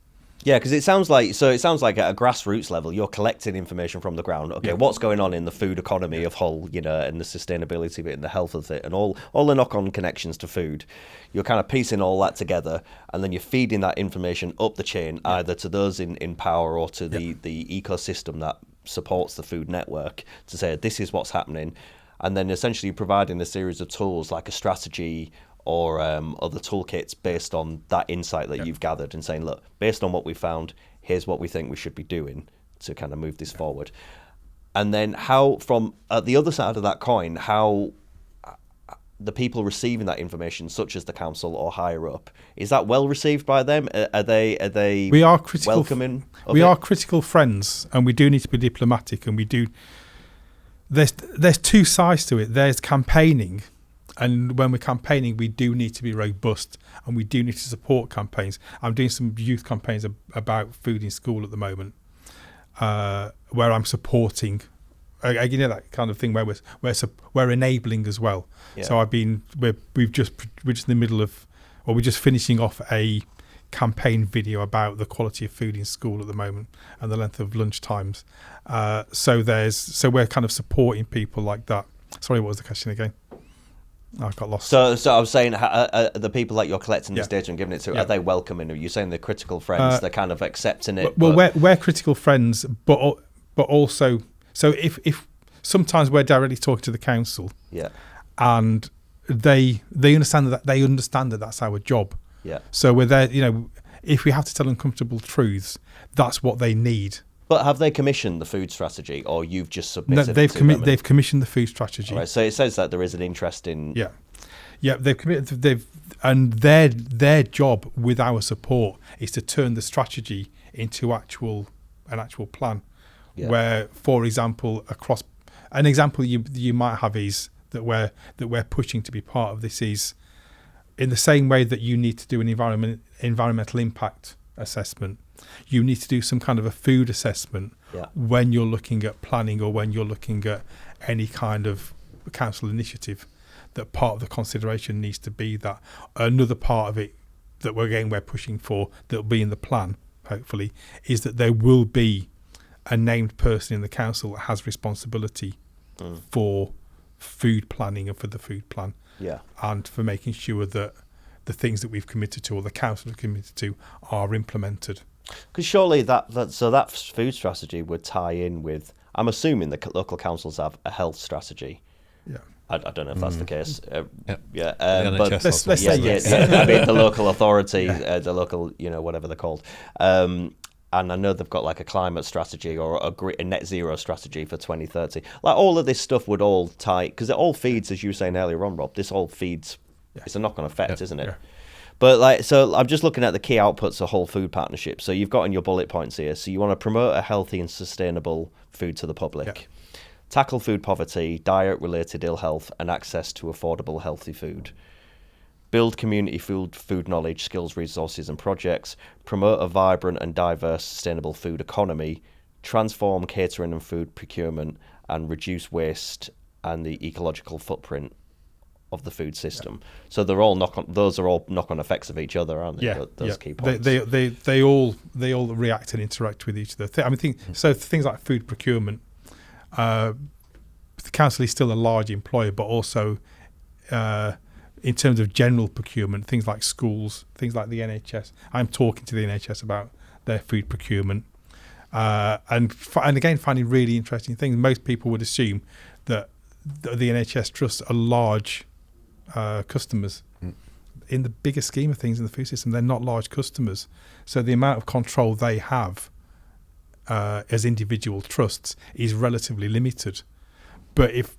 Yeah, because it sounds like at a grassroots level, you're collecting information from the ground. Okay, what's going on in the food economy of Hull, and the sustainability of it and the health of it and all the knock-on connections to food. You're kind of piecing all that together, and then you're feeding that information up the chain, either to those in power or to the ecosystem that supports the food network, to say this is what's happening, and then essentially providing a series of tools like a strategy or other toolkits based on that insight that you've gathered, and saying, look, based on what we found, here's what we think we should be doing to kind of move this forward. And then how, from the other side of that coin, how the people receiving that information, such as the council or higher up, is that well received by them? Are they we are critical, welcoming? We are critical friends, and we do need to be diplomatic, and we do. There's two sides to it. There's campaigning. And when we're campaigning, we do need to be robust, and we do need to support campaigns. I'm doing some youth campaigns about food in school at the moment, where I'm supporting, that kind of thing where we're enabling as well. Yeah. So we're just in the middle of, or we're just finishing off a campaign video about the quality of food in school at the moment and the length of lunch times. So we're kind of supporting people like that. Sorry, what was the question again? I got lost. So I was saying, the people that you're collecting this data and giving it to, are they welcoming? Are you saying they're critical friends? They're kind of accepting it. Well, we're critical friends, but also, so if sometimes we're directly talking to the council, and they understand that that's our job. Yeah. So we're there. If we have to tell uncomfortable truths, that's what they need. But have they commissioned the food strategy, or you've just submitted? No, they've commissioned the food strategy. Right, so it says that there is an interest in. Yeah. They've committed. And their job with our support is to turn the strategy into an actual plan. Yeah. Where, for example, an example you might have is that we're pushing to be part of this is in the same way that you need to do an environmental impact assessment. You need to do some kind of a food assessment when you're looking at planning or when you're looking at any kind of council initiative. That part of the consideration needs to be that. Another part of it that we're pushing for, that will be in the plan, hopefully, is that there will be a named person in the council that has responsibility for food planning and for the food plan. Yeah. And for making sure that the things that we've committed to or the council has committed to are implemented. Because surely that food strategy would tie in with, I'm assuming the local councils have a health strategy. Yeah. I don't know if that's the case. But let's say yes. I mean, the local authority, the local, whatever they're called. And I know they've got like a climate strategy or a net zero strategy for 2030. Like all of this stuff would all tie, because it all feeds, as you were saying earlier on, Rob, this all feeds, it's a knock-on effect, isn't it? Yeah. But so I'm just looking at the key outputs of whole food partnership. So you've got in your bullet points here. So you want to promote a healthy and sustainable food to the public, tackle food poverty, diet-related ill health, and access to affordable, healthy food. Build community food knowledge, skills, resources, and projects. Promote a vibrant and diverse, sustainable food economy. Transform catering and food procurement, and reduce waste and the ecological footprint of the food system. So they're all those are all knock-on effects of each other, aren't they? Those key points. They all react and interact with each other. So things like food procurement. The council is still a large employer, but also in terms of general procurement, things like schools, things like the NHS. I'm talking to the NHS about their food procurement, and again finding really interesting things. Most people would assume that the NHS trusts are large customers. In the bigger scheme of things in the food system, they're not large customers. So the amount of control they have as individual trusts is relatively limited. But if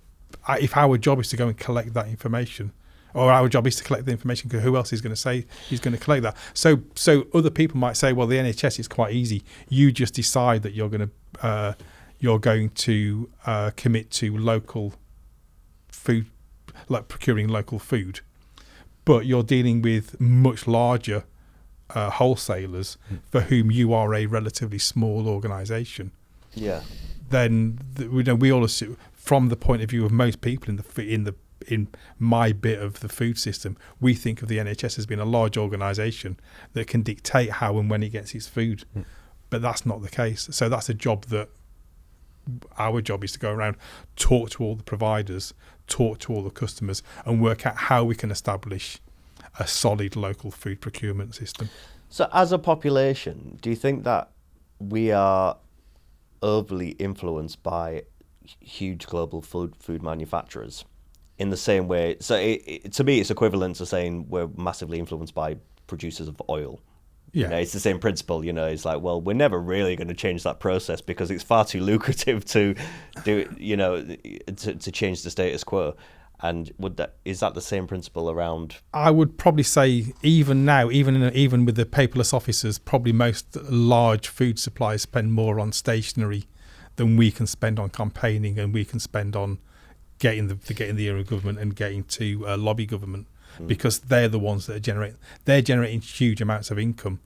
our job is to go and collect that information, or our job is to collect the information, because who else is going to say he's going to collect that? So other people might say, well, the NHS is quite easy. You just decide that you're going to commit to local food like procuring local food, but you're dealing with much larger wholesalers for whom you are a relatively small organisation. Yeah. Then we all assume, from the point of view of most people in my bit of the food system, we think of the NHS as being a large organisation that can dictate how and when it gets its food, but that's not the case. So that's a job that our job is to go around, talk to all the providers, talk to all the customers, and work out how we can establish a solid local food procurement system. So as a population, do you think that we are overly influenced by huge global food manufacturers in the same way? So to me, it's equivalent to saying we're massively influenced by producers of oil. Yeah. You know, it's the same principle. You know, it's like, well, we're never really going to change that process because it's far too lucrative to do, you know, to change the status quo. And is that the same principle around? I would probably say even now, even with the paperless officers, probably most large food suppliers spend more on stationery than we can spend on campaigning, and we can spend on getting the ear of government and getting to lobby government, because they're the ones that they're generating huge amounts of income,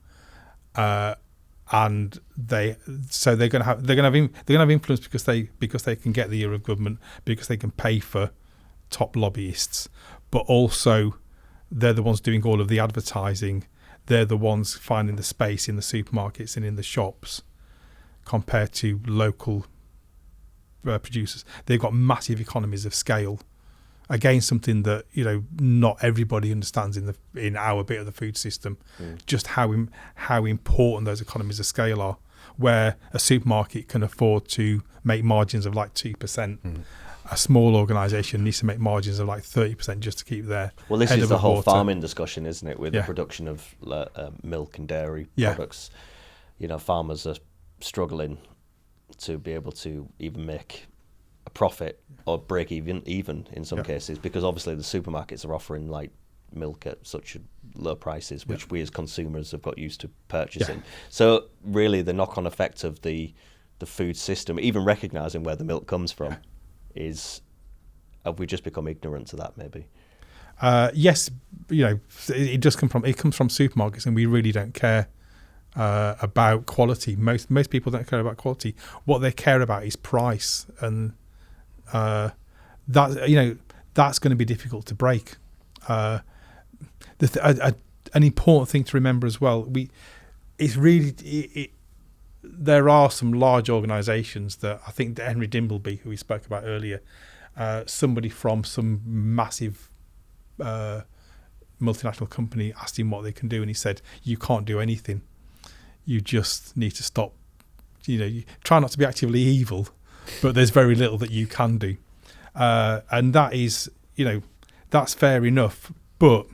and they're going to have influence because they can get the ear of government, because they can pay for top lobbyists, but also they're the ones doing all of the advertising. They're the ones finding the space in the supermarkets and in the shops compared to local producers. They've got massive economies of scale. Again, something that, you know, not everybody understands in our bit of the food system, just how important those economies of scale are, where a supermarket can afford to make margins of like 2%. A small organisation needs to make margins of like 30% just to keep their Well, this head is the above whole water. farming discussion, isn't it? With the production of milk and dairy products. You know, farmers are struggling to be able to even make a profit or break even in some cases, because obviously the supermarkets are offering like milk at such low prices, which we as consumers have got used to purchasing. So really the knock-on effect of the food system, even recognising where the milk comes from, have we just become ignorant to that maybe? Yes, you know, it comes from supermarkets, and we really don't care about quality. Most people don't care about quality. What they care about is price, and that, you know, that's going to be difficult to break. An important thing to remember as well, there are some large organisations that I think that Henry Dimbleby, who we spoke about earlier, somebody from some massive multinational company asked him what they can do, and he said, you can't do anything. You just need to stop. You know, you try not to be actively evil, but there's very little that you can do. And that is, you know, that's fair enough. But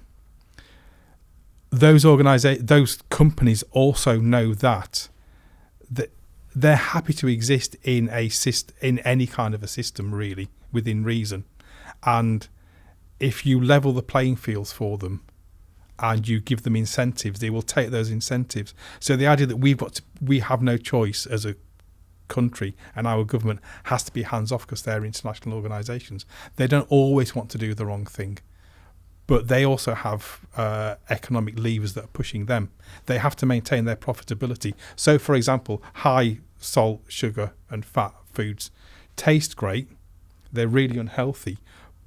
those companies also know that they're happy to exist in any kind of a system, really, within reason. And if you level the playing fields for them and you give them incentives, they will take those incentives. So the idea that we have no choice as a country, and our government has to be hands off because they're international organisations. They don't always want to do the wrong thing, but they also have economic levers that are pushing them. They have to maintain their profitability. So, for example, high salt, sugar and fat foods taste great. They're really unhealthy.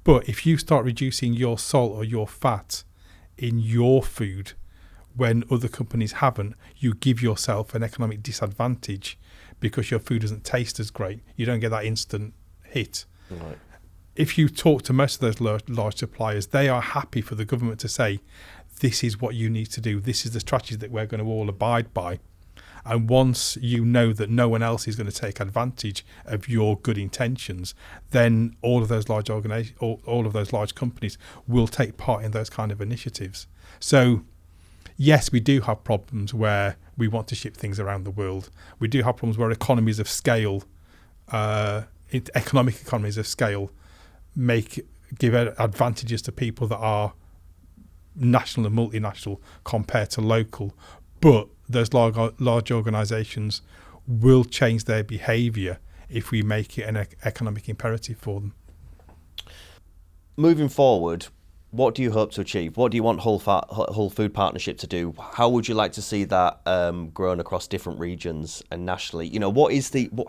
But if you start reducing your salt or your fat in your food when other companies haven't, you give yourself an economic disadvantage because your food doesn't taste as great. You don't get that instant hit. Right. If you talk to most of those large suppliers, they are happy for the government to say, this is what you need to do. This is the strategy that we're going to all abide by. And once you know that no one else is going to take advantage of your good intentions, then all of those large all of those large companies will take part in those kind of initiatives. So, yes, we do have problems where we want to ship things around the world. We do have problems where economies of scale, economic economies of scale, give advantages to people that are national and multinational compared to local. But those large organisations will change their behaviour if we make it an economic imperative for them. moving forward, what do you hope to achieve? What do you want Whole Food Partnership to do? How would you like to see that grown across different regions and nationally?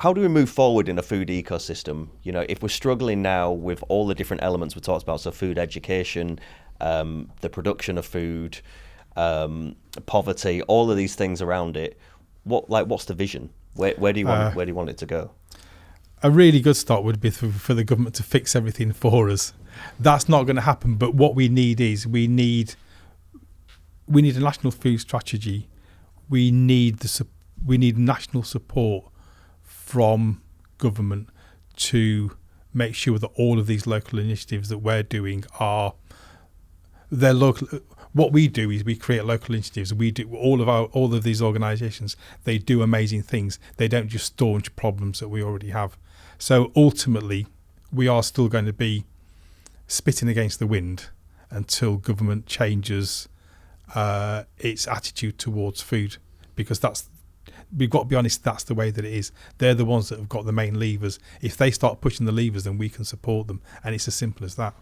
How do we move forward in a food ecosystem? If we're struggling now with all the different elements we talked about, so food education, the production of food, poverty, all of these things around it. What's the vision? Where do you want it to go? A really good start would be for the government to fix everything for us. That's not going to happen. But what we need is we need a national food strategy. We need national support from government to make sure that all of these local initiatives that we're doing they're local. What we do is we create local initiatives. We do all of these organisations. They do amazing things. They don't just staunch problems that we already have. So ultimately, we are still going to be spitting against the wind until government changes its attitude towards food, because we've got to be honest, that's the way that it is. They're the ones that have got the main levers. If they start pushing the levers, then we can support them, and it's as simple as that.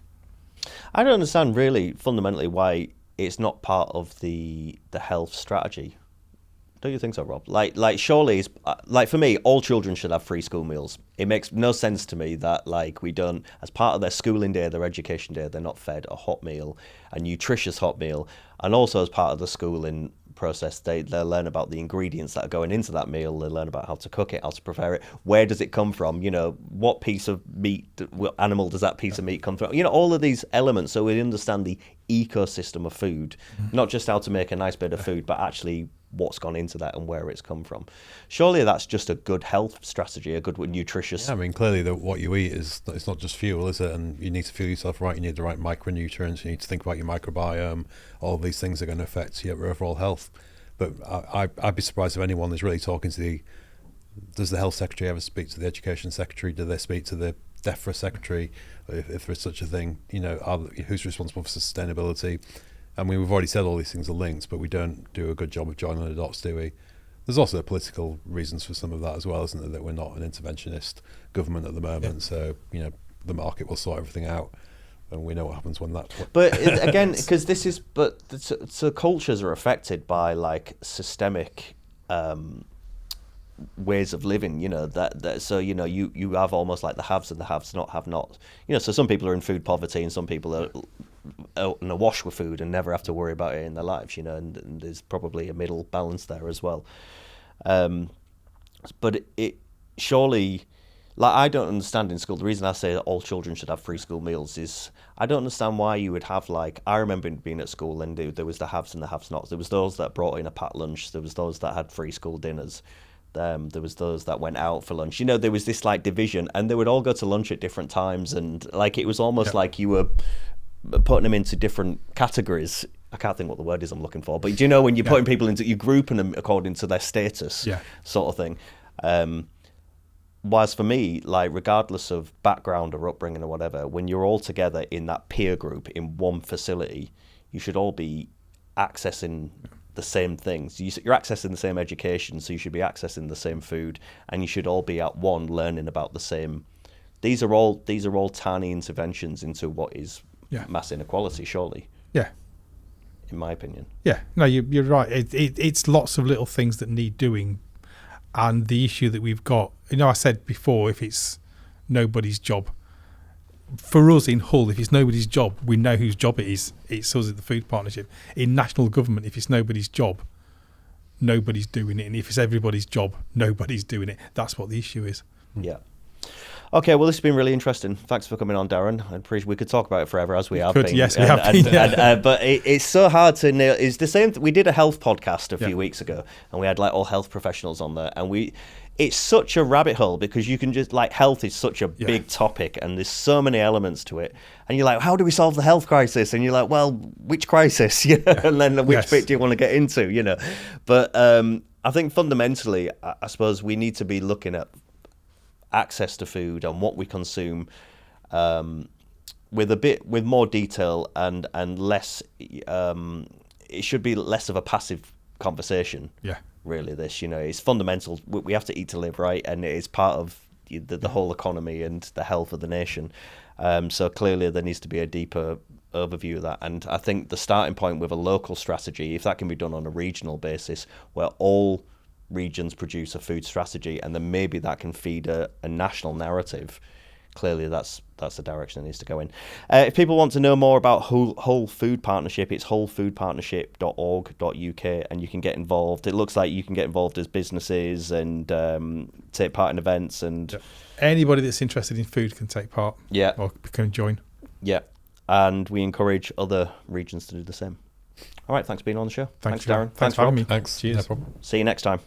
I don't understand really fundamentally why it's not part of the health strategy. Don't you think so, Rob? Like surely, for me, all children should have free school meals. It makes no sense to me that we don't, as part of their schooling day, their education day, they're not fed a hot meal, a nutritious hot meal, and also as part of the schooling process, they'll learn about the ingredients that are going into that meal. They learn about how to cook it, how to prepare it, where does it come from, what piece of meat, what animal does that piece of meat come from, all of these elements, so we understand the ecosystem of food, not just how to make a nice bit of food, but actually what's gone into that and where it's come from. Surely that's just a good health strategy, a good nutritious. Yeah, I mean, clearly what you eat it's not just fuel, is it? And you need to fuel yourself right. You need the right micronutrients. You need to think about your microbiome. All of these things are going to affect your overall health. But I'd be surprised if anyone is really talking to does the health secretary ever speak to the education secretary? Do they speak to the DEFRA secretary, if there's such a thing? Who's responsible for sustainability? I mean, we've already said all these things are linked, but we don't do a good job of joining the dots, do we? There's also political reasons for some of that as well, isn't there? That we're not an interventionist government at the moment, so the market will sort everything out, and we know what happens when that. But again, because so cultures are affected by systemic ways of living. So you have almost like the haves and the have-nots. So some people are in food poverty, and some people are in a wash with food and never have to worry about it in their lives, and there's probably a middle balance there as well. But it surely, I don't understand in school, the reason I say that all children should have free school meals is I don't understand why you would have I remember being at school and there was the haves and the have-nots. There was those that brought in a packed lunch, there was those that had free school dinners, there was those that went out for lunch. There was this division, and they would all go to lunch at different times, and it was almost like you were putting them into different categories. I can't think what the word is I'm looking for, but do you know when you're putting people into, you're grouping them according to their status, sort of thing. Whereas for me, regardless of background or upbringing or whatever, when you're all together in that peer group in one facility, you should all be accessing the same things. You're accessing the same education, so you should be accessing the same food, and you should all be at one learning about the same. These are all tiny interventions into what is mass inequality, surely. Yeah. In my opinion. Yeah. No, you're right. It's lots of little things that need doing, and the issue that we've got. I said before, if it's nobody's job, for us in Hull, if it's nobody's job, we know whose job it is. It's us at the Food Partnership. In national government, if it's nobody's job, nobody's doing it, and if it's everybody's job, nobody's doing it. That's what the issue is. Yeah. Okay, well, this has been really interesting. Thanks for coming on, Darren. I appreciate we could talk about it forever, as we have been. Yes, we have been. But it's so hard to nail. It's the same. We did a health podcast a few weeks ago, and we had all health professionals on there, and it's such a rabbit hole because you can just health is such a big topic, and there's so many elements to it, and you're like, how do we solve the health crisis? And you're like, well, which crisis? And then which bit do you want to get into? But I think fundamentally, I suppose we need to be looking at access to food and what we consume with more detail and less. It should be less of a passive conversation. Yeah. Really, it's fundamental. We have to eat to live, right? And it is part of the whole economy and the health of the nation. So clearly there needs to be a deeper overview of that. And I think the starting point with a local strategy, if that can be done on a regional basis, where all regions produce a food strategy, and then maybe that can feed a national narrative. Clearly, that's the direction it needs to go in. If people want to know more about Whole Food Partnership, it's wholefoodpartnership.org.uk, and you can get involved. It looks like you can get involved as businesses and take part in events. And anybody that's interested in food can take part. Yeah, or can join. Yeah, and we encourage other regions to do the same. All right, thanks for being on the show. Thanks Darren. Thanks for having me. Thanks. Cheers. No problem. See you next time.